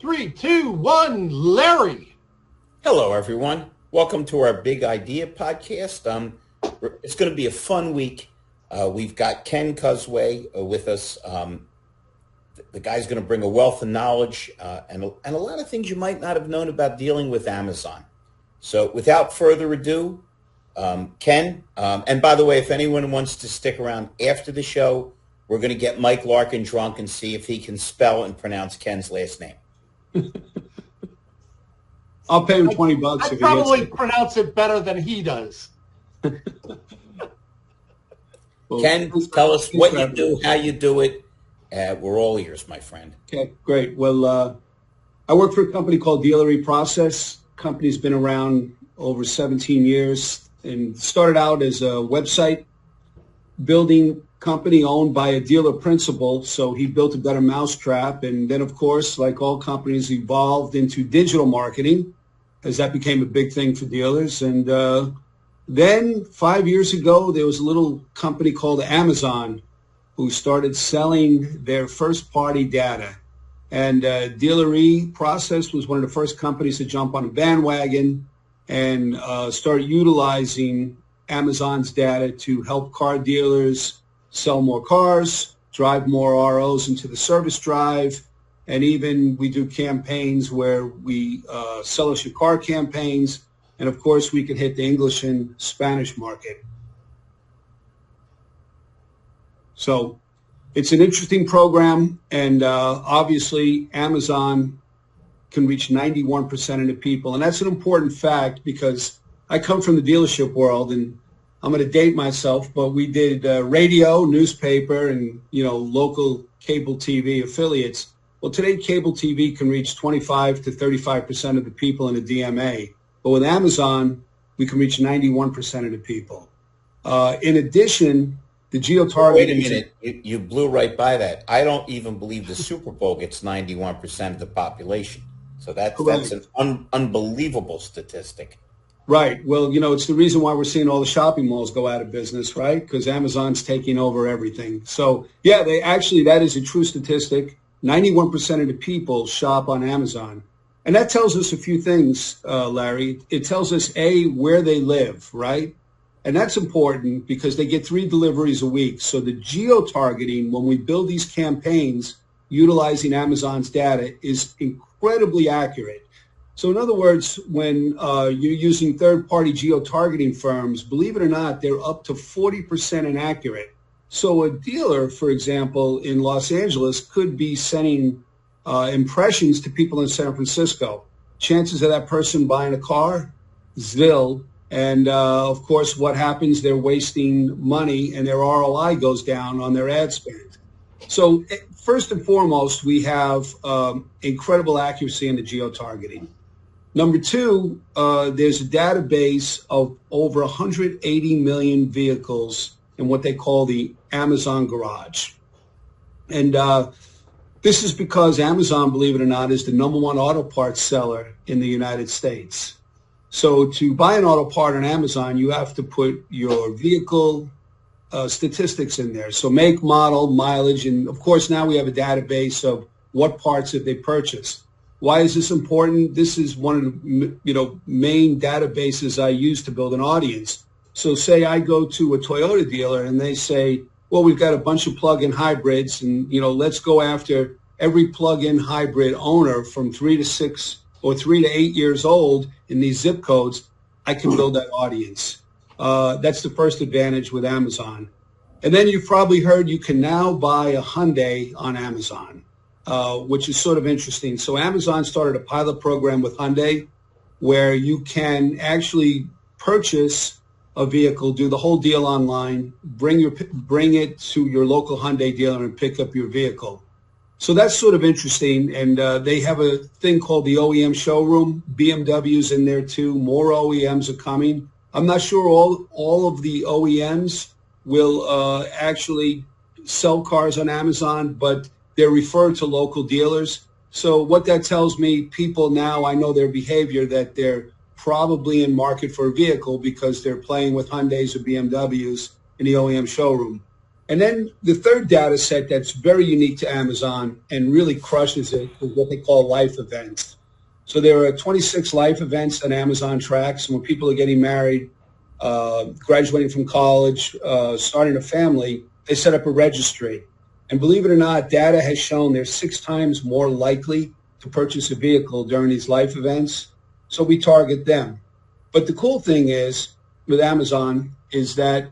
3, 2, 1, Larry. Hello, everyone. Welcome to our Big Idea podcast. It's going to be a fun week. We've got Ken Kuczwaj with us. The guy's going to bring a wealth of knowledge and a lot of things you might not have known about dealing with Amazon. So without further ado, Ken, and by the way, if anyone wants to stick around after the show, we're going to get Mike Larkin drunk and see if he can spell and pronounce Ken's last name. I'll pay him $20 if he probably pronounce it better than he does. Well, Ken, tell us what you do, how you do it. We're all ears, my friend. Okay, great. Well, I work for a company called Dealery Process. Company's been around over 17 years and started out as a website building company owned by a dealer principal. So he built a better mousetrap. And then, of course, like all companies, evolved into digital marketing as that became a big thing for dealers. And then 5 years ago, there was a little company called Amazon who started selling their first-party data. And Dealery Process was one of the first companies to jump on a bandwagon and start utilizing Amazon's data to help car dealers sell more cars, drive more ROs into the service drive, and even we do campaigns where we sell us your car campaigns, and of course we can hit the English and Spanish market. So it's an interesting program, and obviously Amazon can reach 91% of the people, and that's an important fact because I come from the dealership world, and I'm going to date myself, but we did radio, newspaper, and local cable TV affiliates. Well, today cable TV can reach 25 to 35% of the people in a DMA, but with Amazon, we can reach 91% of the people. In addition, the geo-targeting. Wait a minute, you blew right by that. I don't even believe the Super Bowl gets 91% of the population. So that's an unbelievable statistic. Right. Well, it's the reason why we're seeing all the shopping malls go out of business, right? Because Amazon's taking over everything. So, yeah, that is a true statistic. 91% of the people shop on Amazon. And that tells us a few things, Larry. It tells us, A, where they live, right? And that's important because they get 3 deliveries a week. So the geo-targeting, when we build these campaigns utilizing Amazon's data, is incredibly accurate. So in other words, when you're using third-party geo-targeting firms, believe it or not, they're up to 40% inaccurate. So a dealer, for example, in Los Angeles could be sending impressions to people in San Francisco. Chances of that person buying a car, zil. And, of course, what happens, they're wasting money and their ROI goes down on their ad spend. So first and foremost, we have incredible accuracy in the geo-targeting. Number 2, there's a database of over 180 million vehicles in what they call the Amazon garage. And this is because Amazon, believe it or not, is the #1 auto parts seller in the United States. So to buy an auto part on Amazon, you have to put your vehicle statistics in there. So make, model, mileage, and of course now we have a database of what parts have they purchased. Why is this important? This is one of the main databases I use to build an audience. So say I go to a Toyota dealer and they say, well, we've got a bunch of plug-in hybrids and, let's go after every plug-in hybrid owner from 3 to 6 or 3 to 8 years old in these zip codes. I can build that audience. That's the first advantage with Amazon. And then you've probably heard you can now buy a Hyundai on Amazon. Which is sort of interesting. So Amazon started a pilot program with Hyundai where you can actually purchase a vehicle, do the whole deal online, bring it to your local Hyundai dealer and pick up your vehicle. So that's sort of interesting. And they have a thing called the OEM showroom. BMW's in there too. More OEMs are coming. I'm not sure all of the OEMs will actually sell cars on Amazon, but they're referred to local dealers. So what that tells me, people now, I know their behavior, that they're probably in market for a vehicle because they're playing with Hyundais or BMWs in the OEM showroom. And then the third data set that's very unique to Amazon and really crushes it is what they call life events. So there are 26 life events that Amazon tracks. And when people are getting married, graduating from college, starting a family, they set up a registry. And believe it or not, data has shown they're 6 times more likely to purchase a vehicle during these life events. So we target them. But the cool thing is with Amazon is that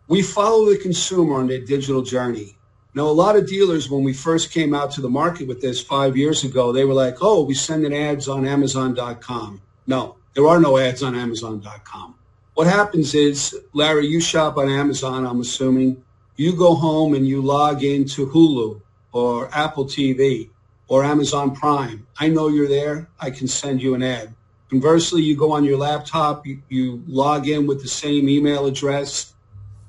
we follow the consumer on their digital journey. Now, a lot of dealers, when we first came out to the market with this 5 years ago, they were like, oh, we sending ads on Amazon.com. No, there are no ads on Amazon.com. What happens is, Larry, you shop on Amazon, I'm assuming. You go home and you log into Hulu or Apple TV or Amazon Prime. I know you're there. I can send you an ad. Conversely, you go on your laptop, you log in with the same email address.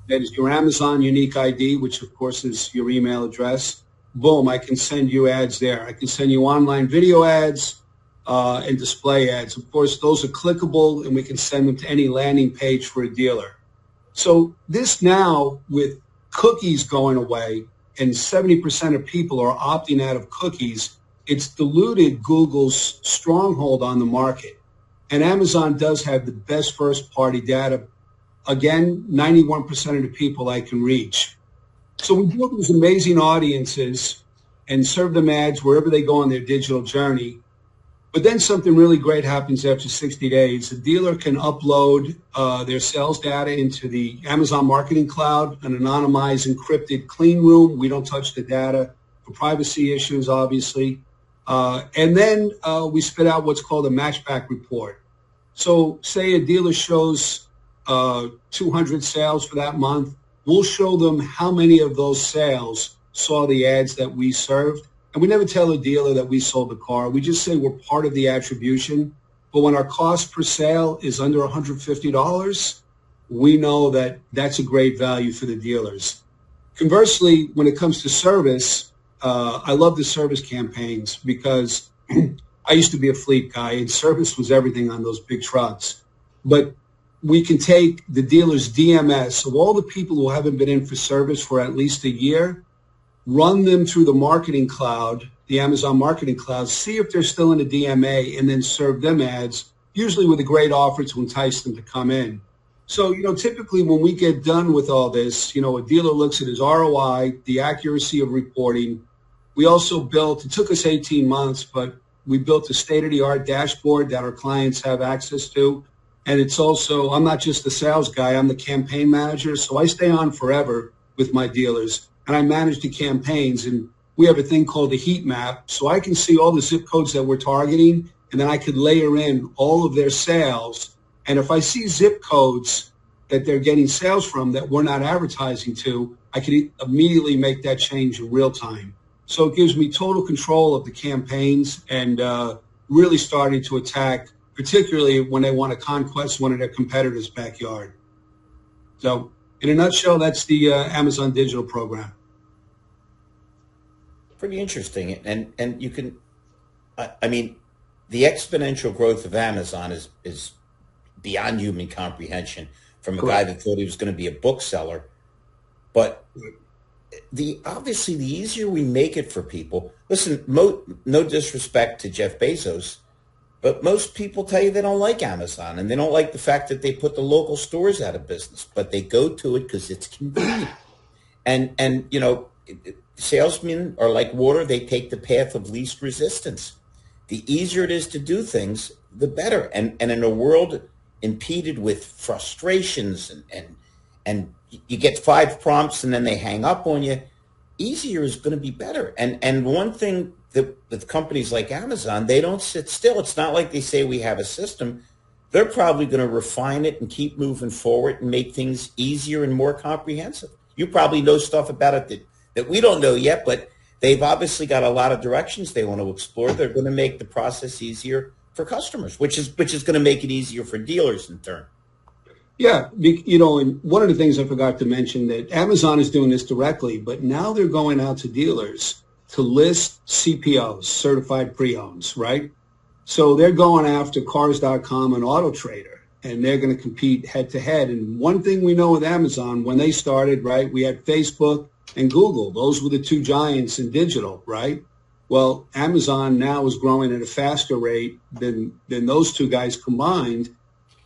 That is your Amazon unique ID, which of course is your email address. Boom, I can send you ads there. I can send you online video ads and display ads. Of course, those are clickable and we can send them to any landing page for a dealer. So this now with cookies going away and 70% of people are opting out of cookies, it's diluted Google's stronghold on the market. And Amazon does have the best first-party data. Again, 91% of the people I can reach. So we build these amazing audiences and serve them ads wherever they go on their digital journey. But then something really great happens after 60 days. The dealer can upload their sales data into the Amazon Marketing Cloud, an anonymized, encrypted clean room. We don't touch the data for privacy issues, obviously. And then we spit out what's called a matchback report. So say a dealer shows 200 sales for that month. We'll show them how many of those sales saw the ads that we served. And we never tell a dealer that we sold the car. We just say we're part of the attribution. But when our cost per sale is under $150, we know that that's a great value for the dealers. Conversely, when it comes to service, I love the service campaigns because I used to be a fleet guy and service was everything on those big trucks. But we can take the dealer's DMS of all the people who haven't been in for service for at least a year, run them through the marketing cloud, the Amazon Marketing Cloud, see if they're still in the DMA, and then serve them ads, usually with a great offer to entice them to come in. So, typically when we get done with all this, a dealer looks at his ROI, the accuracy of reporting. We also built, it took us 18 months, but we built a state-of-the-art dashboard that our clients have access to. And it's also, I'm not just the sales guy, I'm the campaign manager. So I stay on forever with my dealers and I manage the campaigns. And we have a thing called the heat map. So I can see all the zip codes that we're targeting and then I could layer in all of their sales. And if I see zip codes that they're getting sales from that we're not advertising to, I can immediately make that change in real time. So it gives me total control of the campaigns and really starting to attack, particularly when they want to conquest one of their competitors' backyard. So in a nutshell, that's the Amazon digital program. Pretty interesting. And you can, the exponential growth of Amazon is beyond human comprehension from a guy that thought he was going to be a bookseller. But obviously the easier we make it for people, listen, no disrespect to Jeff Bezos, but most people tell you they don't like Amazon and they don't like the fact that they put the local stores out of business, but they go to it because it's convenient. And salesmen are like water. They take the path of least resistance. The easier it is to do things, the better. And in a world impeded with frustrations and you get 5 prompts and then they hang up on you, easier is going to be better. And one thing that with companies like Amazon, they don't sit still. It's not like they say we have a system. They're probably going to refine it and keep moving forward and make things easier and more comprehensive. You probably know stuff about it that we don't know yet, but they've obviously got a lot of directions they want to explore. They're going to make the process easier for customers, which is going to make it easier for dealers in turn. Yeah, and one of the things I forgot to mention that Amazon is doing this directly, but now they're going out to dealers to list CPOs, certified pre-owns, right? So they're going after Cars.com and Auto Trader. and they're going to compete head to head. And one thing we know with Amazon, when they started, right, we had Facebook and Google. Those were the two giants in digital, right? Well, Amazon now is growing at a faster rate than those two guys combined.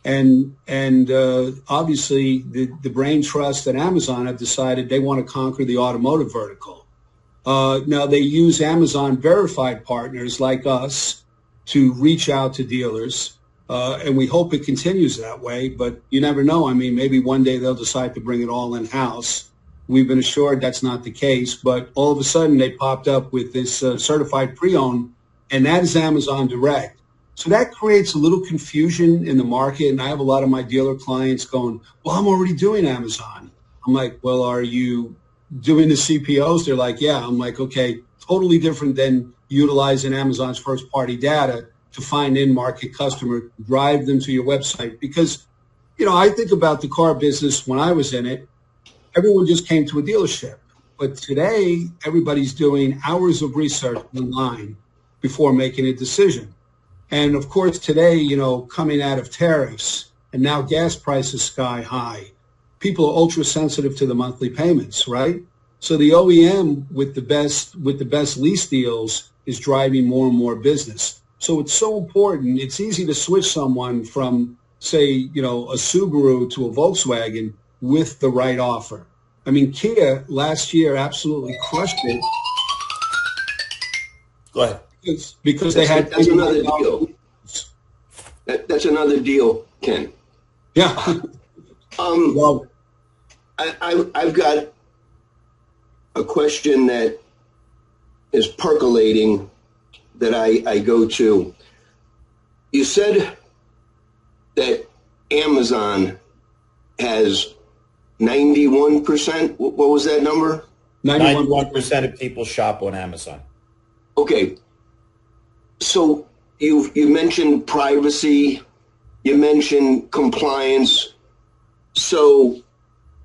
And obviously the brain trust at Amazon have decided they want to conquer the automotive vertical. Now they use Amazon verified partners like us to reach out to dealers. And we hope it continues that way, but you never know. I mean, maybe one day they'll decide to bring it all in-house. We've been assured that's not the case, but all of a sudden they popped up with this certified pre-owned, and that is Amazon Direct. So that creates a little confusion in the market, and I have a lot of my dealer clients going, well, I'm already doing Amazon. I'm like, well, are you doing the CPOs? They're like, yeah. I'm like, okay, totally different than utilizing Amazon's first-party data to find in-market customer, drive them to your website. Because, you know, I think about the car business when I was in it, everyone just came to a dealership. But today, everybody's doing hours of research online before making a decision. And of course, today, you know, coming out of tariffs and now gas prices sky high, people are ultra sensitive to the monthly payments, right? So the OEM with the best lease deals is driving more and more business. So it's so important. It's easy to switch someone from, say, you know, a Subaru to a Volkswagen with the right offer. I mean, Kia last year absolutely crushed it. Go ahead. Because they had that's another deal. That's another deal, Ken. Yeah. Well, I've got a question that is percolating that I go to. You said that Amazon has 91%. What was that number? 91% of people shop on Amazon. Okay. So you mentioned privacy, you mentioned compliance. So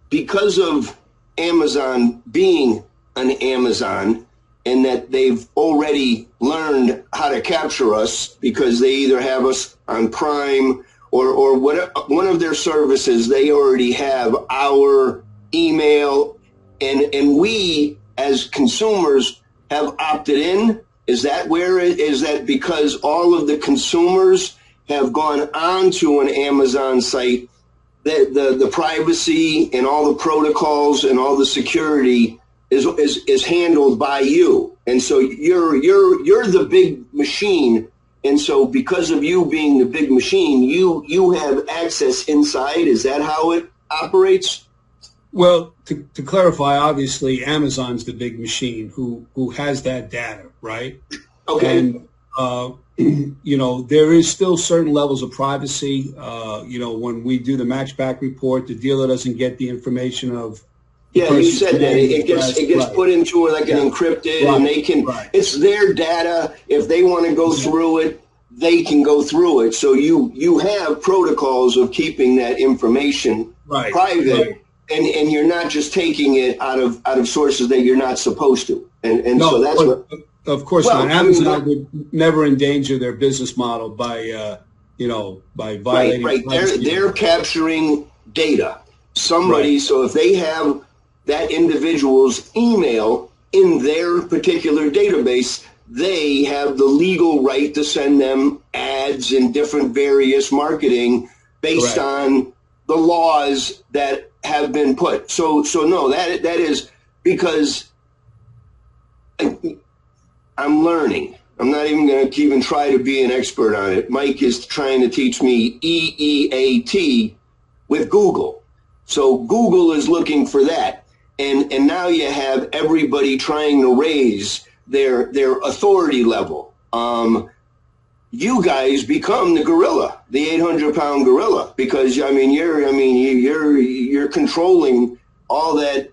because of Amazon being an Amazon and that they've already learned how to capture us because they either have us on Prime or whatever, one of their services, they already have our email, and we as consumers have opted in. Is that where it is? That because all of the consumers have gone onto an Amazon site, that the privacy and all the protocols and all the security is handled by you, and so you're the big machine, and so because of you being the big machine, you have access inside. Is that how it operates? Well, to clarify, obviously Amazon's the big machine who has that data, right? Okay. And you know, there is still certain levels of privacy. You know, when we do the matchback report, the dealer doesn't get the information of. Yeah, you said that it gets put into like an encrypted, and they can. Right. It's their data. If they want to go through it, they can go through it. So you have protocols of keeping that information private. Right. And you're not just taking it out of sources that you're not supposed to, and no, so that's what. Of course not. Amazon would never endanger their business model by by violating. Right. They're capturing data. Somebody. Right. So if they have that individual's email in their particular database, they have the legal right to send them ads and different various marketing based on the laws that have been put. So no, that is because I'm learning. I'm not even going to even try to be an expert on it. Mike is trying to teach me EEAT with Google. So Google is looking for that. And now you have everybody trying to raise their authority level. You guys become the gorilla, the 800-pound gorilla, because you're controlling all that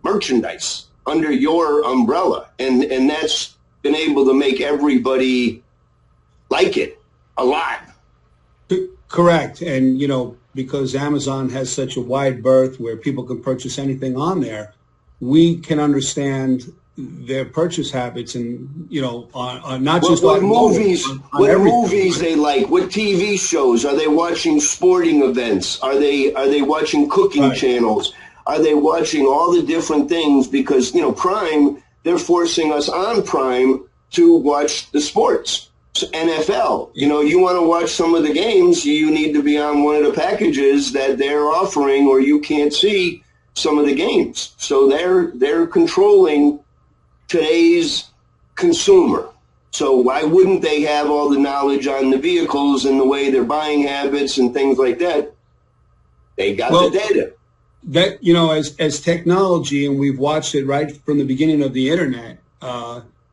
merchandise under your umbrella, and that's been able to make everybody like it a lot. Correct, and because Amazon has such a wide berth where people can purchase anything on there, we can understand their purchase habits, and on not What, just what automotive, movies? on What everything. movies they like? What TV shows are they watching? Sporting events? Are they watching cooking Right. channels? Are they watching all the different things? Because Prime, they're forcing us on Prime to watch the sports. So NFL. You want to watch some of the games, you need to be on one of the packages that they're offering, or you can't see some of the games. So they're controlling today's consumer. So why wouldn't they have all the knowledge on the vehicles and the way their buying habits and things like that? They got the data. That, as technology, and we've watched it right from the beginning of the internet,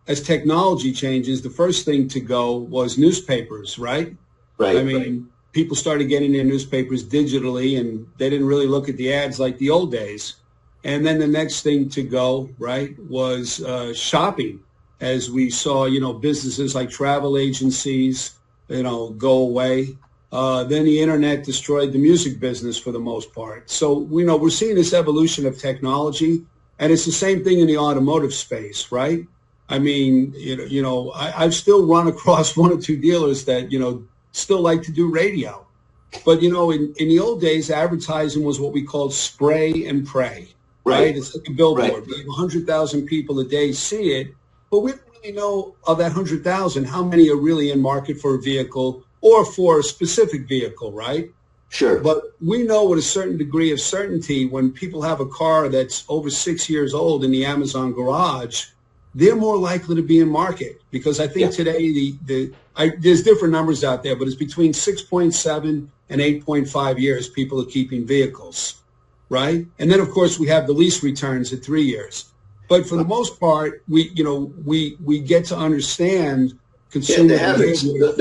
as technology changes, the first thing to go was newspapers, right? Right. I mean, people started getting their newspapers digitally, and they didn't really look at the ads like the old days. And then the next thing to go, right, was shopping, as we saw, businesses like travel agencies, go away. Then the internet destroyed the music business for the most part. So, we're seeing this evolution of technology, and it's the same thing in the automotive space, right? I mean, I've still run across one or two dealers that, still like to do radio. But, in the old days, advertising was what we called spray and pray, right? It's like a billboard. Right. We have 100,000 people a day see it, but we don't really know of that 100,000, how many are really in market for a vehicle or for a specific vehicle, right? Sure. But we know with a certain degree of certainty when people have a car that's over 6 years old in the Amazon garage, they're more likely to be in market, because I think today there's different numbers out there, but it's between 6.7 and 8.5 years people are keeping vehicles, right? And then of course we have the lease returns at 3 years. But for the most part, we get to understand consumer behavior,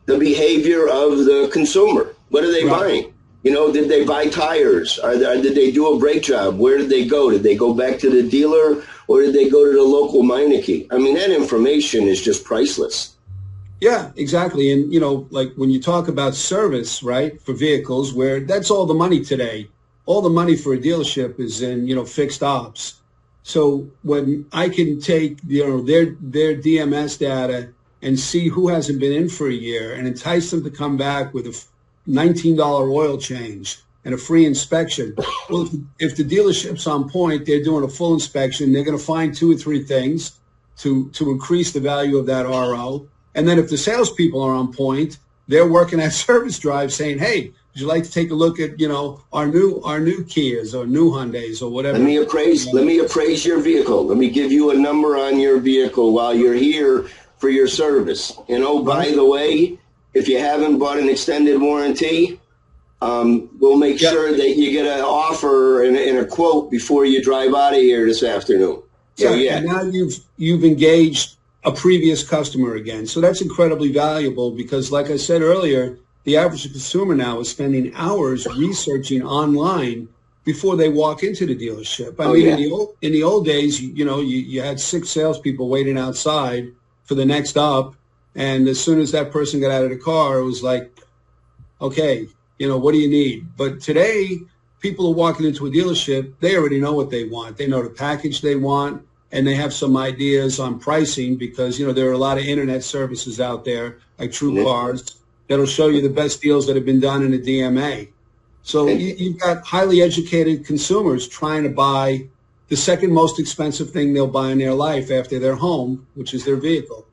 the behavior of the consumer. What are they buying? Did they buy tires? Did they do a brake job? Where did they go? Did they go back to the dealer, or did they go to the local Meineke? I mean, that information is just priceless. Yeah, exactly. And, like when you talk about service, right, for vehicles, where that's all the money today. All the money for a dealership is in, fixed ops. So when I can take, their DMS data and see who hasn't been in for a year and entice them to come back with a $19 oil change and a free inspection. Well, if the dealership's on point, they're doing a full inspection. They're going to find 2 or 3 things to increase the value of that RO. And then if the salespeople are on point, they're working at service drive saying, hey, would you like to take a look at, our new Kias or new Hyundais or whatever? Let me appraise your vehicle. Let me give you a number on your vehicle while you're here for your service. And by the way, if you haven't bought an extended warranty, we'll make sure that you get an offer and a quote before you drive out of here this afternoon. So And now you've engaged a previous customer again. So that's incredibly valuable, because like I said earlier, the average consumer now is spending hours researching online before they walk into the dealership. I mean, in the old days, you had 6 salespeople waiting outside for the next up. And as soon as that person got out of the car, it was like, okay, what do you need? But today, people are walking into a dealership, they already know what they want. They know the package they want, and they have some ideas on pricing, because, there are a lot of internet services out there, like True Cars, that'll show you the best deals that have been done in a DMA. So you've got highly educated consumers trying to buy the second most expensive thing they'll buy in their life after their home, which is their vehicle.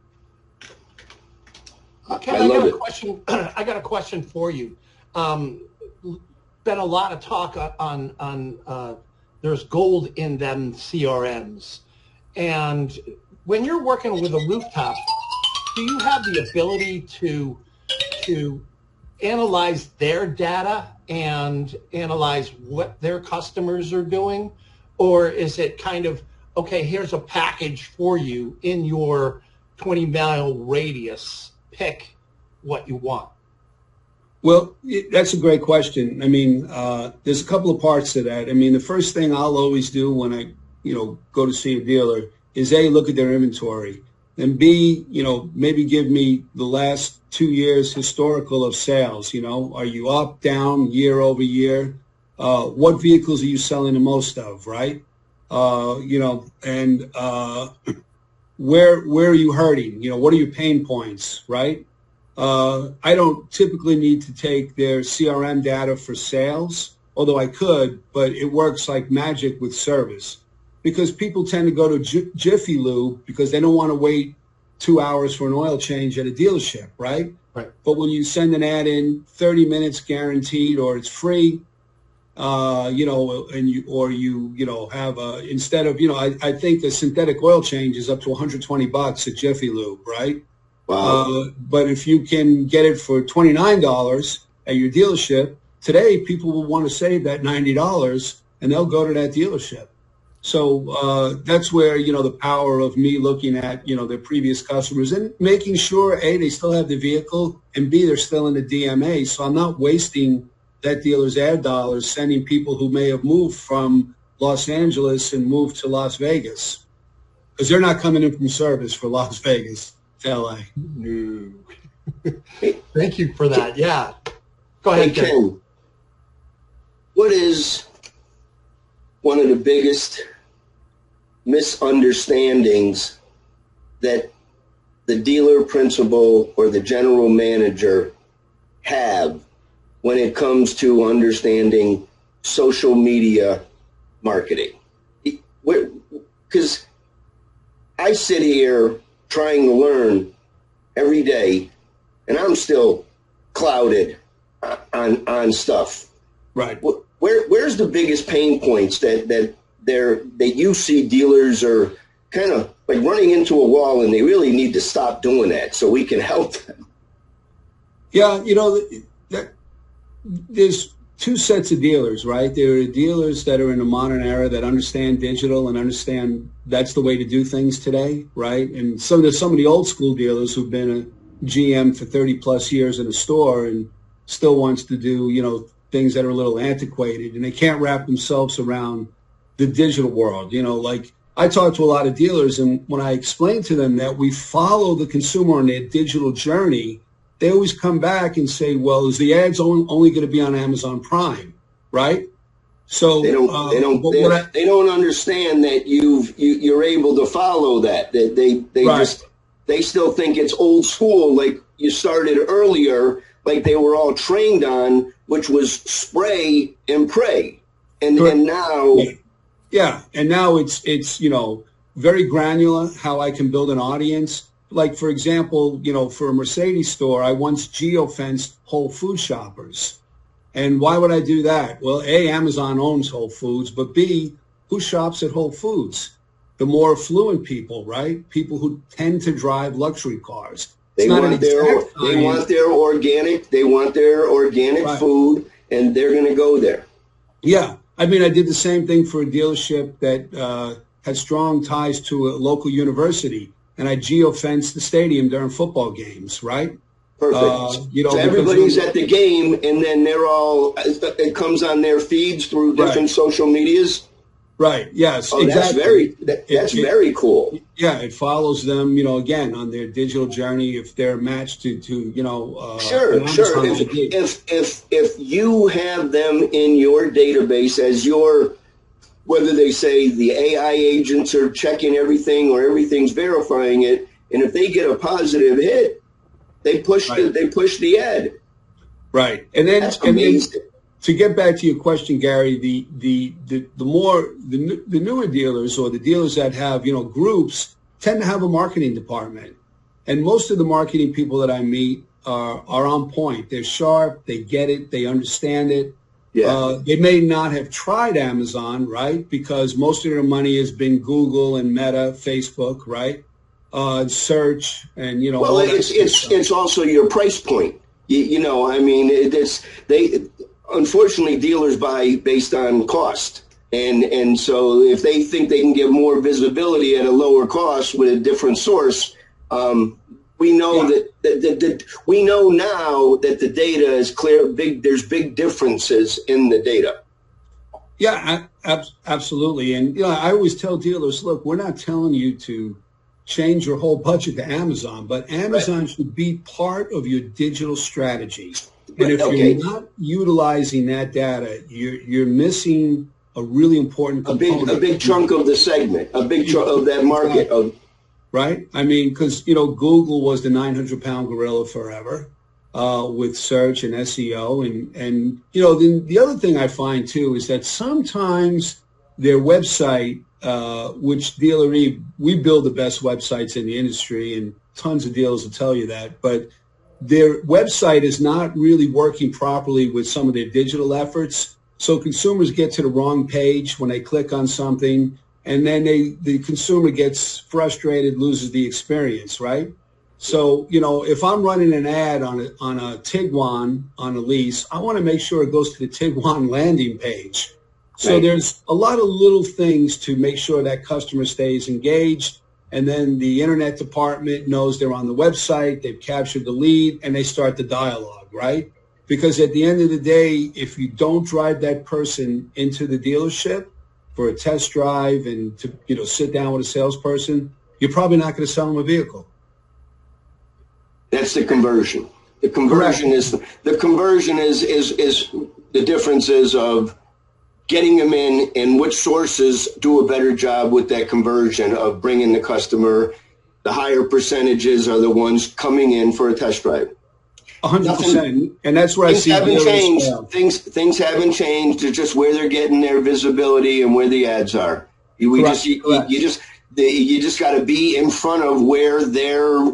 Ken, I got a question. I got a question for you. Been a lot of talk on there's gold in them CRMs, and when you're working with a rooftop, do you have the ability to analyze their data and analyze what their customers are doing, or is it kind of, okay, here's a package for you in your 20-mile radius, pick what you want? Well, that's a great question. I mean, there's a couple of parts to that. I mean, the first thing I'll always do when I, go to see a dealer is A, look at their inventory, and B, maybe give me the last 2 years historical of sales. Are you up, down, year over year? What vehicles are you selling the most of, right? and where are you hurting? What are your pain points, right? I don't typically need to take their CRM data for sales, although I could, but it works like magic with service because people tend to go to Jiffy Lube because they don't want to wait 2 hours for an oil change at a dealership, right? Right. But when you send an ad in, 30 minutes guaranteed, or it's free, and you have instead of, I think a synthetic oil change is up to $120 at Jiffy Lube, right? Wow. But if you can get it for $29 at your dealership, today people will want to save that $90 and they'll go to that dealership. So that's where, the power of me looking at, their previous customers and making sure, A, they still have the vehicle, and B, they're still in the DMA. So I'm not wasting that dealer's ad dollars sending people who may have moved from Los Angeles and moved to Las Vegas because they're not coming in from service for Las Vegas to LA. No. Thank you for that. Yeah. Go ahead, Hey, Ken. What is one of the biggest misunderstandings that the dealer principal or the general manager have when it comes to understanding social media marketing? Because I sit here trying to learn every day, and I'm still clouded on stuff. Right. Where's the biggest pain points that you see dealers are kind of like running into a wall, and they really need to stop doing that so we can help them? Yeah, there's two sets of dealers, right? There are dealers that are in the modern era that understand digital and understand that's the way to do things today, right? And there's some of the old school dealers who've been a GM for 30 plus years in a store and still wants to do, things that are a little antiquated, and they can't wrap themselves around the digital world. Like I talk to a lot of dealers, and when I explain to them that we follow the consumer on their digital journey, they always come back and say, well, is the ads only going to be on Amazon Prime, right? So they don't understand that you're able to follow that. They right. they still think it's old school, like you started earlier, like they were all trained on, which was spray and pray. And now and now it's very granular how I can build an audience. Like, for example, for a Mercedes store, I once geofenced Whole Food shoppers. And why would I do that? Well, A, Amazon owns Whole Foods, but B, who shops at Whole Foods? The more affluent people, right? People who tend to drive luxury cars. They want their organic right. food, and they're going to go there. Yeah. I mean, I did the same thing for a dealership that had strong ties to a local university, and I geofenced the stadium during football games, right? Perfect. So everybody's at the game, and then it comes on their feeds through different social medias. Right. Yes. Exactly. That's very cool. Yeah, it follows them. Again, on their digital journey, if they're matched to Sure. If you have them in your database as whether they say the AI agents are checking everything or everything's verifying it, and if they get a positive hit, they push the ad. Right. And then that's amazing. To get back to your question, Gary, the newer dealers or the dealers that have, groups tend to have a marketing department. And most of the marketing people that I meet are on point. They're sharp. They get it. They understand it. Yeah. They may not have tried Amazon, right? Because most of their money has been Google and Meta, Facebook, right? Search and, Well, it's also your price point. Unfortunately, dealers buy based on cost. And so if they think they can get more visibility at a lower cost with a different source, we know that we know now that the data is clear. There's big differences in the data. Yeah, absolutely. And I always tell dealers, look, we're not telling you to change your whole budget to Amazon, but Amazon should be part of your digital strategy. And if you're not utilizing that data, you're missing a really important component. A big chunk of the segment, a big chunk of that market. Right? I mean, because, Google was the 900-pound gorilla forever with search and SEO. And then the other thing I find, too, is that sometimes their website, which Dealer Eve, we build the best websites in the industry, and tons of dealers will tell you that, but their website is not really working properly with some of their digital efforts. So consumers get to the wrong page when they click on something, and then the consumer gets frustrated, loses the experience, right? So, if I'm running an ad on a Tiguan on a lease, I want to make sure it goes to the Tiguan landing page. So Right. There's a lot of little things to make sure that customer stays engaged. And then the internet department knows they're on the website, they've captured the lead, and they start the dialogue, right? Because at the end of the day, if you don't drive that person into the dealership for a test drive and to sit down with a salesperson, you're probably not going to sell them a vehicle. That's the conversion. The conversion is the differences of getting them in, and which sources do a better job with that conversion of bringing the customer. The higher percentages are the ones coming in for a test drive. 100%, and that's where I see haven't changed. fail. Things haven't changed. It's just where they're getting their visibility and where the ads are. You just got to be in front of where their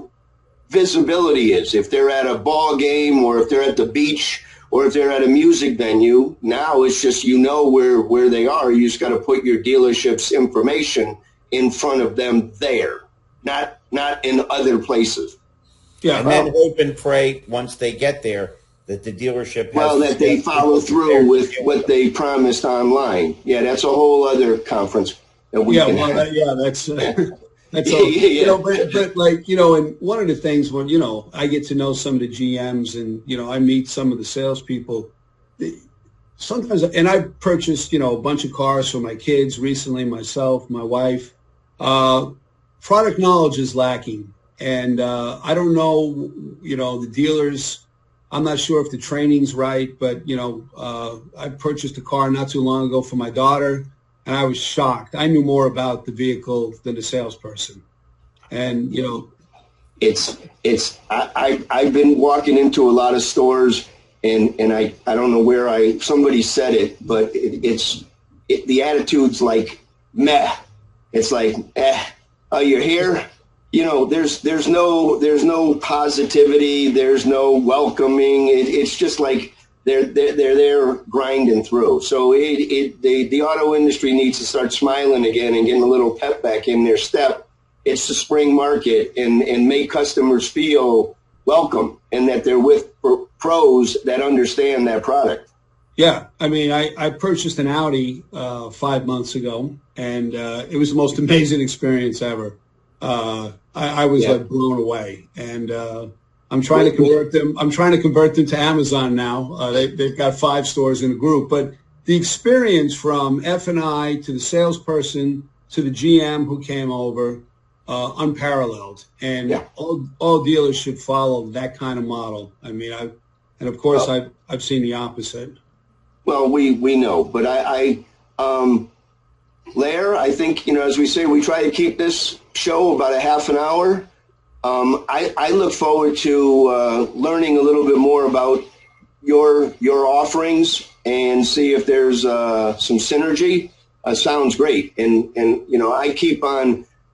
visibility is. If they're at a ball game, or if they're at the beach, or if they're at a music venue, now it's just where they are. You just got to put your dealership's information in front of them there, not in other places. Yeah, And then hope and pray once they get there that the dealership has that they follow through with what they promised online. Yeah, that's a whole other conference that we can have. That's that's all. And one of the things when I get to know some of the GMs, and I meet some of the salespeople. Sometimes, and I purchased a bunch of cars for my kids recently, myself, my wife. Product knowledge is lacking. And I don't know, the dealers, I'm not sure if the training's right, but, I purchased a car not too long ago for my daughter, and I was shocked. I knew more about the vehicle than the salesperson. And, I've been walking into a lot of stores, and I don't know where somebody said it, but the attitude's like, meh. It's like, oh, you're here? There's no positivity. There's no welcoming. It's just like they're there grinding through. So the auto industry needs to start smiling again and getting a little pep back in their step. It's the spring market, and make customers feel welcome and that they're with pros that understand that product. Yeah, I mean, I purchased an Audi 5 months ago, and it was the most amazing experience ever. I was like blown away, and I'm trying to convert them. I'm trying to convert them to Amazon now. They've got 5 stores in the group, but the experience from F&I to the salesperson to the GM who came over, unparalleled. And all dealers should follow that kind of model. I mean, I've seen the opposite. Well, we know, but Lair, I think, as we say, we try to keep this show about a half an hour. I look forward to learning a little bit more about your offerings and see if there's some synergy. Sounds great. And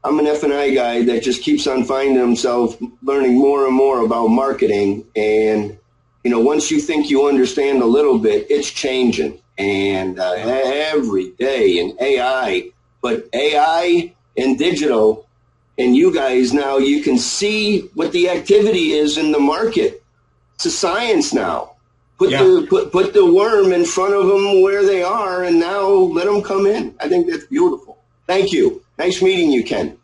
I'm an F&I guy that just keeps on finding himself learning more and more about marketing. And, once you think you understand a little bit, it's changing. And every day, and AI, but AI and digital, and you guys now, you can see what the activity is in the market. It's a science now. Put the worm in front of them where they are, and now let them come in. I think that's beautiful. Thank you. Nice meeting you, Ken.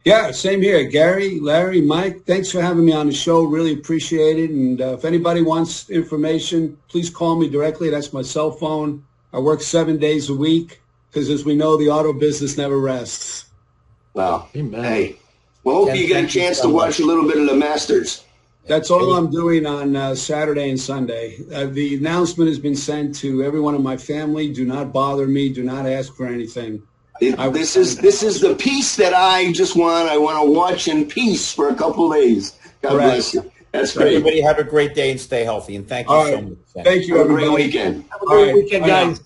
Yeah, same here. Gary, Larry, Mike, thanks for having me on the show. Really appreciate it. And if anybody wants information, please call me directly. That's my cell phone. I work 7 days a week because, as we know, the auto business never rests. Wow. Amen. Hey, well, hope you get a chance to watch a little bit of the Masters. That's all I'm doing on Saturday and Sunday. The announcement has been sent to everyone in my family. Do not bother me. Do not ask for anything. This is the peace that I just want. I want to watch in peace for a couple of days. God bless you. That's great. Everybody have a great day and stay healthy. And thank you so much. Thank you, everybody. Have a great weekend. Have a great weekend, guys.